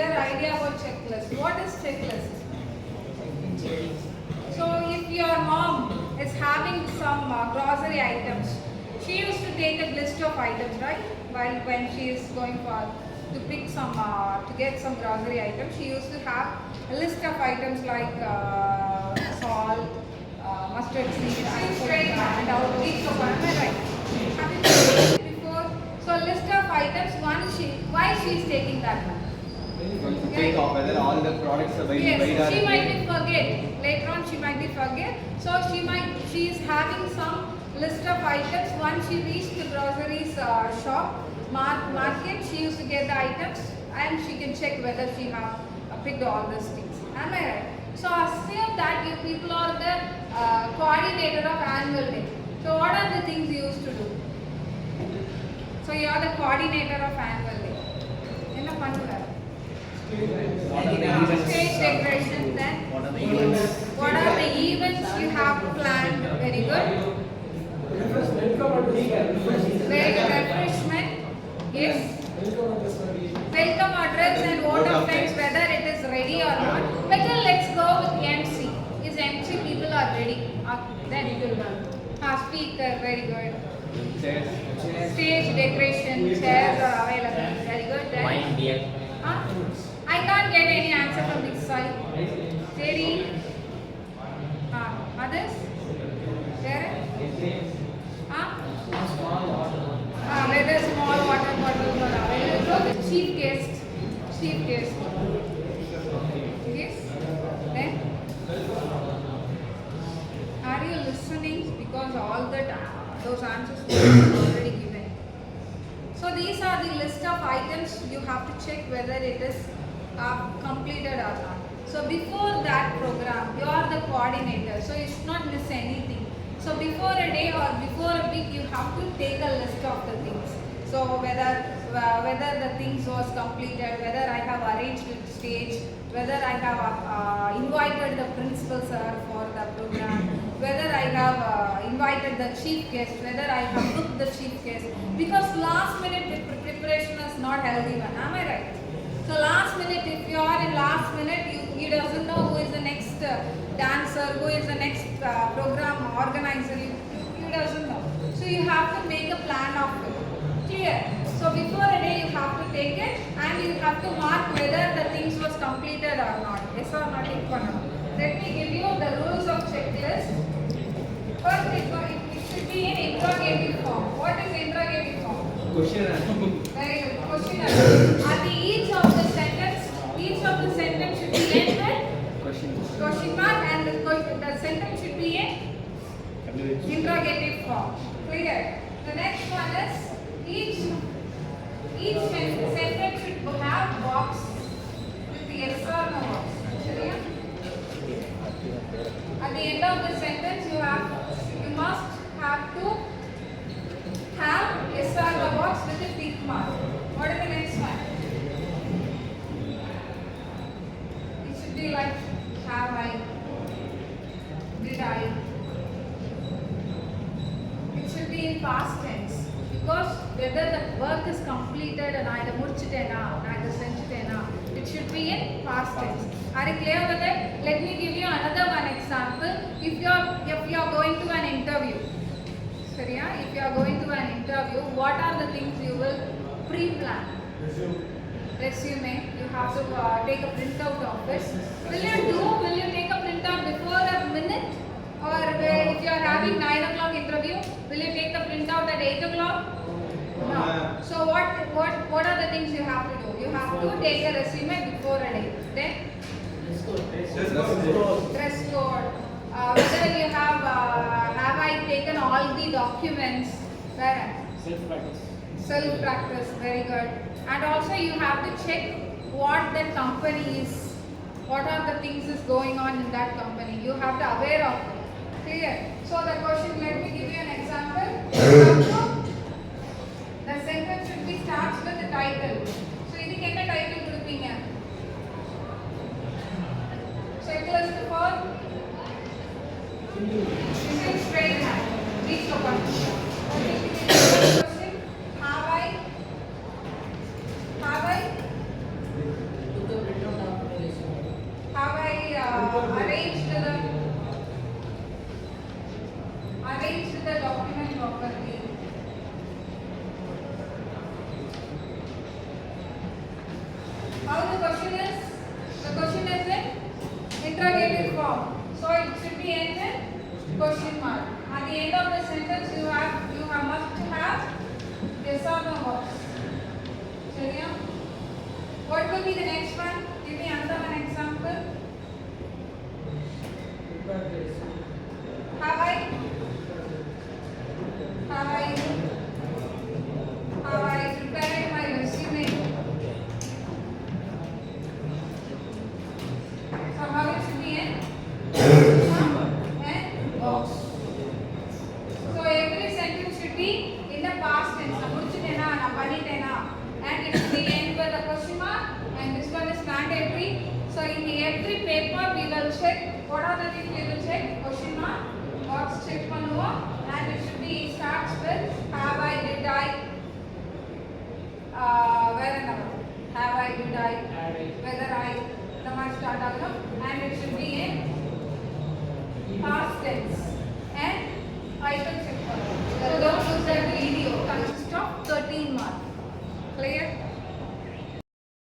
clear idea about checklist. What is checklist? So if your mom is having some grocery items, she used to take a list of items, right? While when she is going for to pick some to get some grocery items, she used to have a list of items like salt, mustard seed, and outreach. So am I right? Have you seen it before? So list of items. Why she is taking that one? Going to take off whether all the products are Yes, she might be forget. Later on she might be forget. So she is having some list of items. Once she reached the groceries shop, market, she used to get the items and she can check whether she have picked all these things. Am I right? So assume that you people are the coordinator of annual day. So what are the things you used to do? So you are the coordinator of annual day. Enna pannuva? Stage decoration, then what are the events you have planned? Very good. Very good. Refreshment. Yes. Welcome address and vote of thanks whether it is ready or not. Better let's go with MC. Is MC people are ready? Then it will run. Speaker, very good. Stage decoration, chairs are available. Very good. Then. I can't get any answer from this side. Steady. Others? There? Whether small water bottles are available. Chief guest. Chief guest. Yes? Then? Are you listening? Because all those answers were already given. So these are the list of items you have to check whether it is completed or not. So before that program, you are the coordinator, so you should not miss anything. So before a day or before a week, you have to take a list of the things. So whether the things was completed, whether I have arranged the stage, whether I have invited the principal sir for the program, whether I have invited the chief guest, whether I have booked the chief guest. Because last minute preparation is not healthy one. Am I right? So last minute, if you are in last minute, you doesn't know who is the next dancer, who is the next program organizer. You doesn't know. So you have to make a plan of it. Clear? So before a day, you have to take it and you have to mark whether the things was completed or not. Yes or not? Let me give you the rules of checklist. First, it should be in interrogative form. What is interrogative form? Question. Very good. Question. At the each of the sentence should be ended question mark and the sentence should be in interrogative form. Clear? The next one is each sentence should have box with the yes or no box. At the end of the sentence, you must have to have yes or no box with a tick mark. What is the next one? It should be like have I, did I. It should be in past tense because whether the work is completed and either mudichitena, either senchitena, it should be in past tense. Are you clear with it? Let me give you another one example. If you are going to an interview, if you are going to an interview, what are the things you will pre-plan? Resume. You have to take a printout of it. Will you take a printout before a minute? Or if you are having 9 o'clock interview, will you take the printout at 8 o'clock? No. So what are the things you have to do? You have to take a resume before a day. Then dress code. Whether you have I taken all the documents? Where? Self-practice. Very good. And also you have to check what that company is. What are the things is going on in that company? You have to aware of it. Clear? So the question, let me give you an example. The sentence should be starts with the title. So this is the title கொடுப்பீங்க. Checklist for using straight hand. Reach the one. Question. Have I have I prepared my resume? So how it should be in and box. So every sentence should be in the past tense. Na mudichitena na panitena, and it should be end with a question mark, and this one is mandatory. So in every paper we will check what are the things we will check. Question mark, box check பண்ணுவோம், and it should be starts with have I, did I, where and now, have I, did I, whether I, the மாதிரி start ஆகணும், and it should be in past tense and items